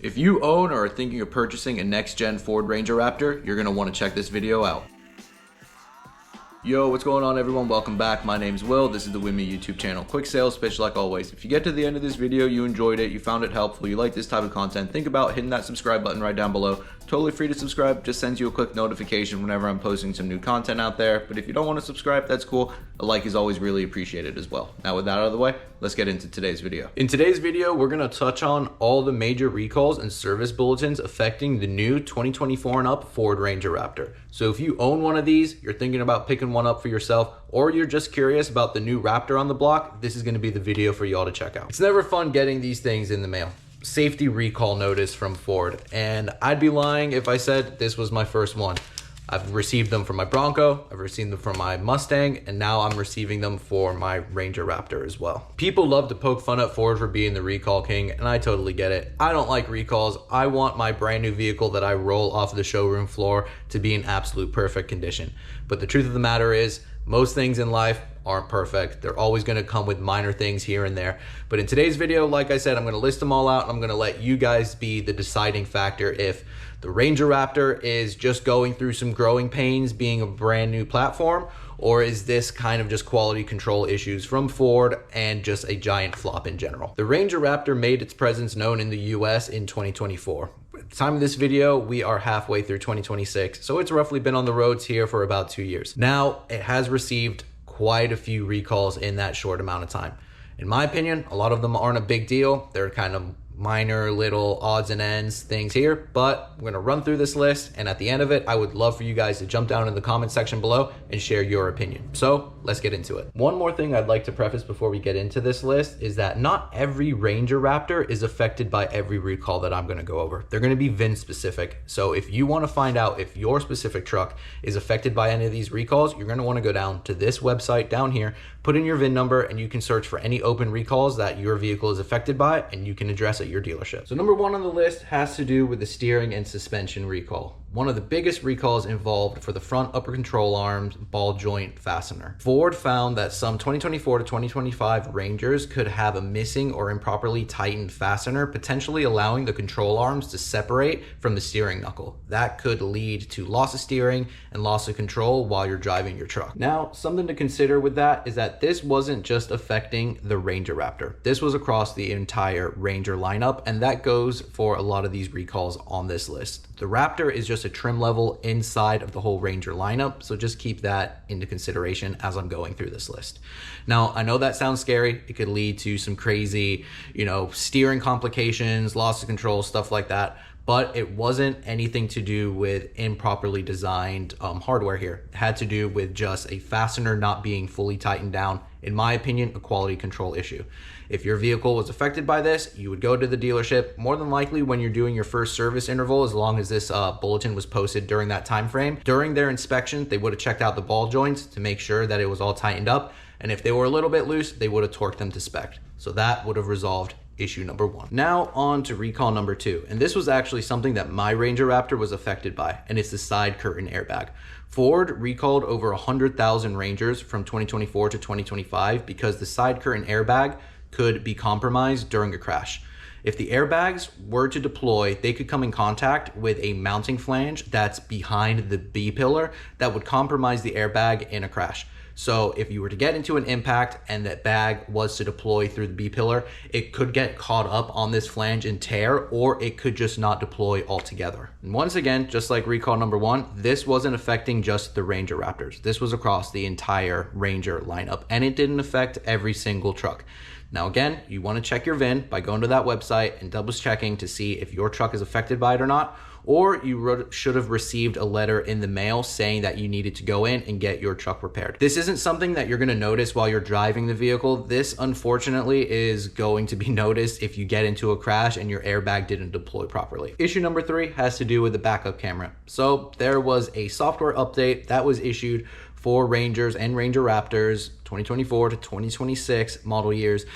If you own or are thinking of purchasing a next-gen Ford Ranger Raptor, you're going to want to check this video out. Yo, what's going on everyone? Welcome back. My name's Will. This is the With Me YouTube channel. Quick sales pitch like always. If you get to the end of this video, you enjoyed it, you found it helpful, you like this type of content, think about hitting that subscribe button right down below. Totally free to subscribe, just sends you a quick notification whenever I'm posting some new content out there. But if you don't want to subscribe, that's cool. A like is always really appreciated as well. Now with that out of the way, let's get into today's video. In today's video, we're going to touch on all the major recalls and service bulletins affecting the new 2024 and up Ford Ranger Raptor. So if you own one of these, you're thinking about picking one up for yourself, or you're just curious about the new Raptor on the block, this is going to be the video for y'all to check out. It's never fun getting these things in the mail. Safety recall notice from Ford, and I'd be lying if I said this was my first one. I've received them for my Bronco, I've received them for my Mustang, and now I'm receiving them for my Ranger Raptor as well. People love to poke fun at Ford for being the recall king, and I totally get it. I don't like recalls. I want my brand new vehicle that I roll off the showroom floor to be in absolute perfect condition. But the truth of the matter is, most things in life aren't perfect. They're always going to come with minor things here and there. But in today's video, like I said, I'm going to list them all out, and I'm going to let you guys be the deciding factor if the Ranger Raptor is just going through some growing pains being a brand new platform, or is this kind of just quality control issues from Ford and just a giant flop in general. The Ranger Raptor made its presence known in the US in 2024. At the time of this video, we are halfway through 2026, so it's roughly been on the roads here for about 2 years. Now, it has received quite a few recalls in that short amount of time. In my opinion, a lot of them aren't a big deal. They're kind of minor little odds and ends things here, but we're going to run through this list, and at the end of it, I would love for you guys to jump down in the comment section below and share your opinion. So let's get into it. One more thing I'd like to preface before we get into this list is that not every Ranger Raptor is affected by every recall that I'm going to go over. They're going to be VIN specific. So if you want to find out if your specific truck is affected by any of these recalls, you're going to want to go down to this website down here, put in your VIN number, and you can search for any open recalls that your vehicle is affected by, and you can address it your dealership. So number one on the list has to do with the steering and suspension recall. One of the biggest recalls involved for the front upper control arms ball joint fastener. Ford found that some 2024 to 2025 Rangers could have a missing or improperly tightened fastener, potentially allowing the control arms to separate from the steering knuckle. That could lead to loss of steering and loss of control while you're driving your truck. Now, something to consider with that is that this wasn't just affecting the Ranger Raptor. This was across the entire Ranger lineup, and that goes for a lot of these recalls on this list. The Raptor is just a trim level inside of the whole Ranger lineup, so just keep that into consideration as I'm going through this list. Now, I know that sounds scary. It could lead to some crazy, steering complications, loss of control, stuff like that. But it wasn't anything to do with improperly designed hardware here. It had to do with just a fastener not being fully tightened down. In my opinion, a quality control issue. If your vehicle was affected by this, you would go to the dealership, more than likely when you're doing your first service interval, as long as this bulletin was posted during that time frame. During their inspection, they would have checked out the ball joints to make sure that it was all tightened up. And if they were a little bit loose, they would have torqued them to spec. So that would have resolved issue number one. Now on to recall number two. And this was actually something that my Ranger Raptor was affected by, and it's the side curtain airbag. Ford recalled over 100,000 Rangers from 2024 to 2025 because the side curtain airbag could be compromised during a crash. If the airbags were to deploy, they could come in contact with a mounting flange that's behind the B pillar that would compromise the airbag in a crash. So if you were to get into an impact and that bag was to deploy through the B pillar, it could get caught up on this flange and tear, or it could just not deploy altogether. And once again, just like recall number one, this wasn't affecting just the Ranger Raptors. This was across the entire Ranger lineup, and it didn't affect every single truck. Now again, you want to check your VIN by going to that website and double checking to see if your truck is affected by it or not, or you should have received a letter in the mail saying that you needed to go in and get your truck repaired. This isn't something that you're going to notice while you're driving the vehicle. This unfortunately is going to be noticed if you get into a crash and your airbag didn't deploy properly. Issue number three has to do with the backup camera. So there was a software update that was issued for Rangers and Ranger Raptors 2024 to 2026 model years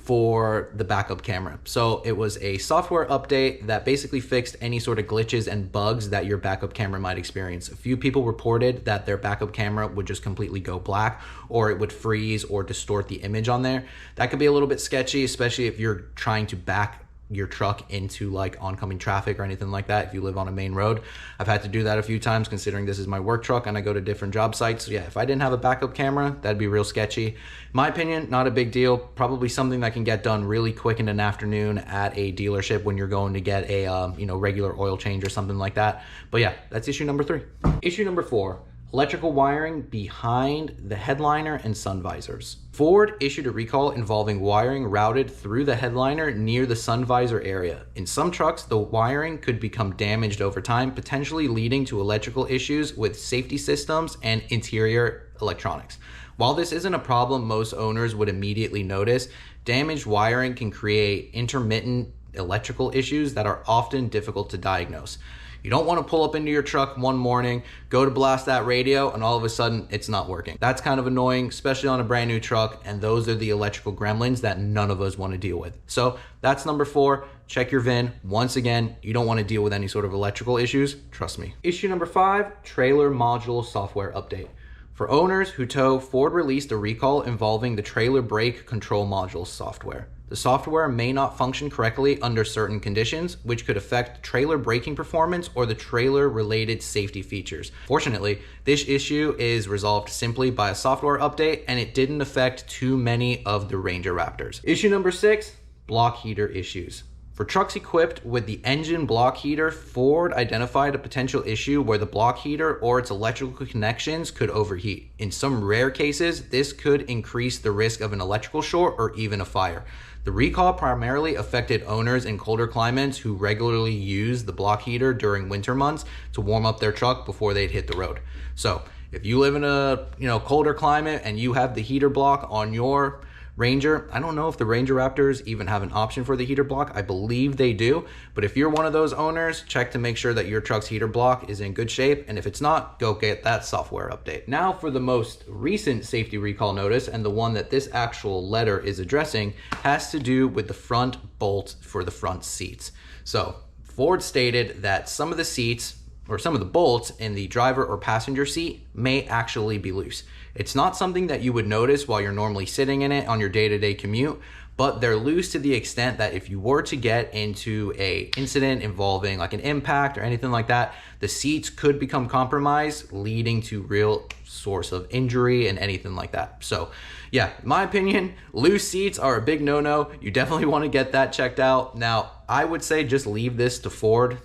for the backup camera. So it was a software update that basically fixed any sort of glitches and bugs that your backup camera might experience. A few people reported that their backup camera would just completely go black, or it would freeze or distort the image on there. That could be a little bit sketchy, especially if you're trying to back your truck into like oncoming traffic or anything like that if you live on a main road. I've had to do that a few times considering this is my work truck and I go to different job sites. So yeah, if I didn't have a backup camera, that'd be real sketchy. In my opinion, not a big deal. Probably something that can get done really quick in an afternoon at a dealership when you're going to get a regular oil change or something like that. But yeah, that's issue number 3. Issue number 4. Electrical wiring behind the headliner and sun visors. Ford issued a recall involving wiring routed through the headliner near the sun visor area. In some trucks, the wiring could become damaged over time, potentially leading to electrical issues with safety systems and interior electronics. While this isn't a problem most owners would immediately notice, damaged wiring can create intermittent electrical issues that are often difficult to diagnose. You don't want to pull up into your truck one morning, go to blast that radio, and all of a sudden it's not working. That's kind of annoying, especially on a brand new truck, and those are the electrical gremlins that none of us want to deal with. So that's number 4. Check your VIN. Once again, you don't want to deal with any sort of electrical issues. Trust me. Issue number 5, trailer module software update. For owners who tow, Ford released a recall involving the trailer brake control module software. The software may not function correctly under certain conditions, which could affect trailer braking performance or the trailer-related safety features. Fortunately, this issue is resolved simply by a software update, and it didn't affect too many of the Ranger Raptors. Issue number 6, block heater issues. For trucks equipped with the engine block heater, Ford identified a potential issue where the block heater or its electrical connections could overheat. In some rare cases, this could increase the risk of an electrical short or even a fire. The recall primarily affected owners in colder climates who regularly use the block heater during winter months to warm up their truck before they'd hit the road. So if you live in a colder climate and you have the heater block on your Ranger, I don't know if the Ranger Raptors even have an option for the heater block. I believe they do, but if you're one of those owners, check to make sure that your truck's heater block is in good shape, and if it's not, go get that software update. Now for the most recent safety recall notice, and the one that this actual letter is addressing, has to do with the front bolt for the front seats. So Ford stated that some of the seats or some of the bolts in the driver or passenger seat may actually be loose. It's not something that you would notice while you're normally sitting in it on your day-to-day commute, but they're loose to the extent that if you were to get into a incident involving like an impact or anything like that, the seats could become compromised, leading to real source of injury and anything like that. So yeah, in my opinion, loose seats are a big no-no. You definitely want to get that checked out. Now, I would say just leave this to Ford.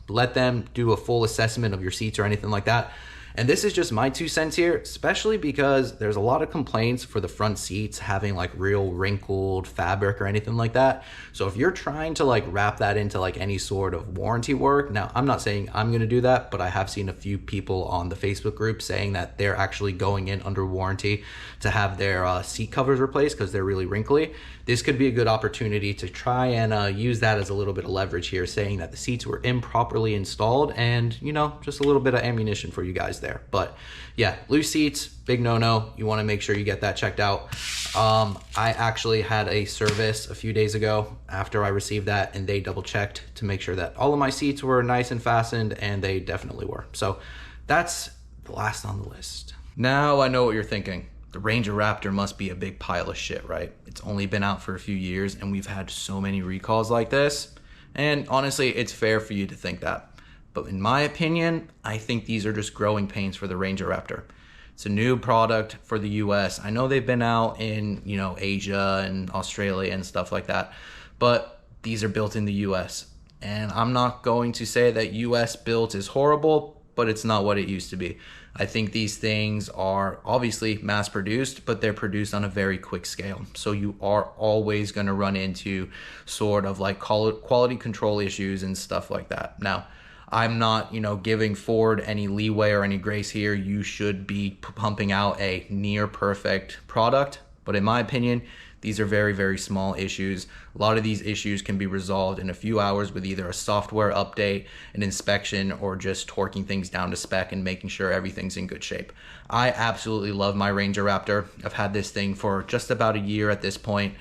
Let them do a full assessment of your seats or anything like that. And this is just my 2 cents here, especially because there's a lot of complaints for the front seats having like real wrinkled fabric or anything like that. So if you're trying to like wrap that into like any sort of warranty work, now I'm not saying I'm going to do that, but I have seen a few people on the Facebook group saying that they're actually going in under warranty to have their seat covers replaced because they're really wrinkly. This could be a good opportunity to try and use that as a little bit of leverage here, saying that the seats were improperly installed and, just a little bit of ammunition for you guys there. But yeah, loose seats, big no-no. You want to make sure you get that checked out. I actually had a service a few days ago after I received that, and they double checked to make sure that all of my seats were nice and fastened, and they definitely were. So that's the last on the list. Now I know what you're thinking. The Ranger Raptor must be a big pile of shit, right? It's only been out for a few years and we've had so many recalls like this. And honestly, it's fair for you to think that. But in my opinion, I think these are just growing pains for the Ranger Raptor. It's a new product for the US. I know they've been out in, Asia and Australia and stuff like that, but these are built in the US. And I'm not going to say that US built is horrible, but it's not what it used to be. I think these things are obviously mass produced, but they're produced on a very quick scale. So you are always going to run into sort of like quality control issues and stuff like that. Now, I'm not, giving Ford any leeway or any grace here. You should be pumping out a near perfect product. But in my opinion, these are very, very small issues. A lot of these issues can be resolved in a few hours with either a software update, an inspection, or just torquing things down to spec and making sure everything's in good shape. I absolutely love my Ranger Raptor. I've had this thing for just about a year at this point,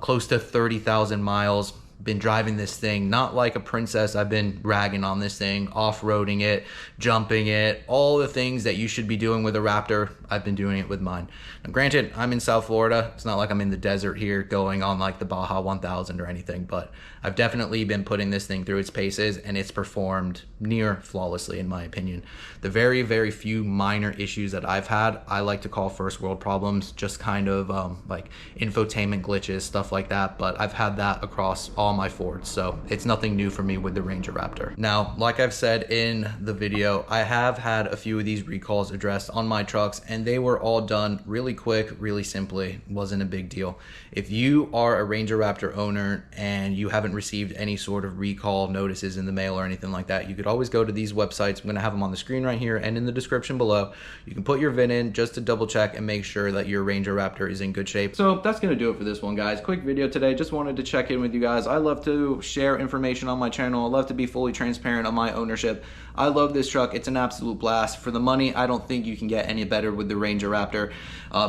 close to 30,000 miles. Been driving this thing not like a princess. I've been ragging on this thing, off-roading it, jumping it, all the things that you should be doing with a Raptor. I've been doing it with mine. Now, granted, I'm in South Florida. It's not like I'm in the desert here going on like the Baja 1000 or anything, but I've definitely been putting this thing through its paces, and it's performed near flawlessly in my opinion. The very, very few minor issues that I've had, I like to call first world problems, just kind of like infotainment glitches, stuff like that. But I've had that across all my Fords, so it's nothing new for me with the Ranger Raptor. Now, like I've said in the video, I have had a few of these recalls addressed on my trucks, and they were all done really quick, really simply. Wasn't a big deal. If you are a Ranger Raptor owner and you haven't received any sort of recall notices in the mail or anything like that, you could always go to these websites. I'm going to have them on the screen right here and in the description below. You can put your VIN in just to double check and make sure that your Ranger Raptor is in good shape. So that's going to do it for this one, guys. Quick video today. Just wanted to check in with you guys. I love to share information on my channel. I love to be fully transparent on my ownership. I love this truck. It's an absolute blast. For the money, I don't think you can get any better with the Ranger Raptor.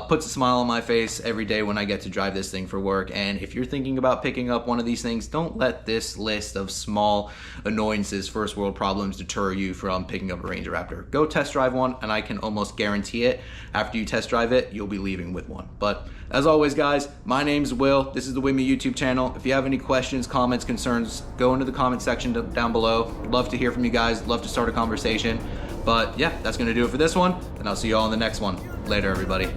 Puts a smile on my face every day when I get to drive this thing for work. And if you're thinking about picking up one of these things, don't let this list of small annoyances, first world problems deter you from picking up a Ranger Raptor. Go test drive one, and I can almost guarantee it, after you test drive it, you'll be leaving with one. But as always, guys, my name's Will. This is the Wimmy YouTube channel. If you have any questions, comments, concerns, go into the comment section down below. Love to hear from you guys. Love to start a conversation. But yeah, that's gonna do it for this one, and I'll see you all in the next one. Later, everybody.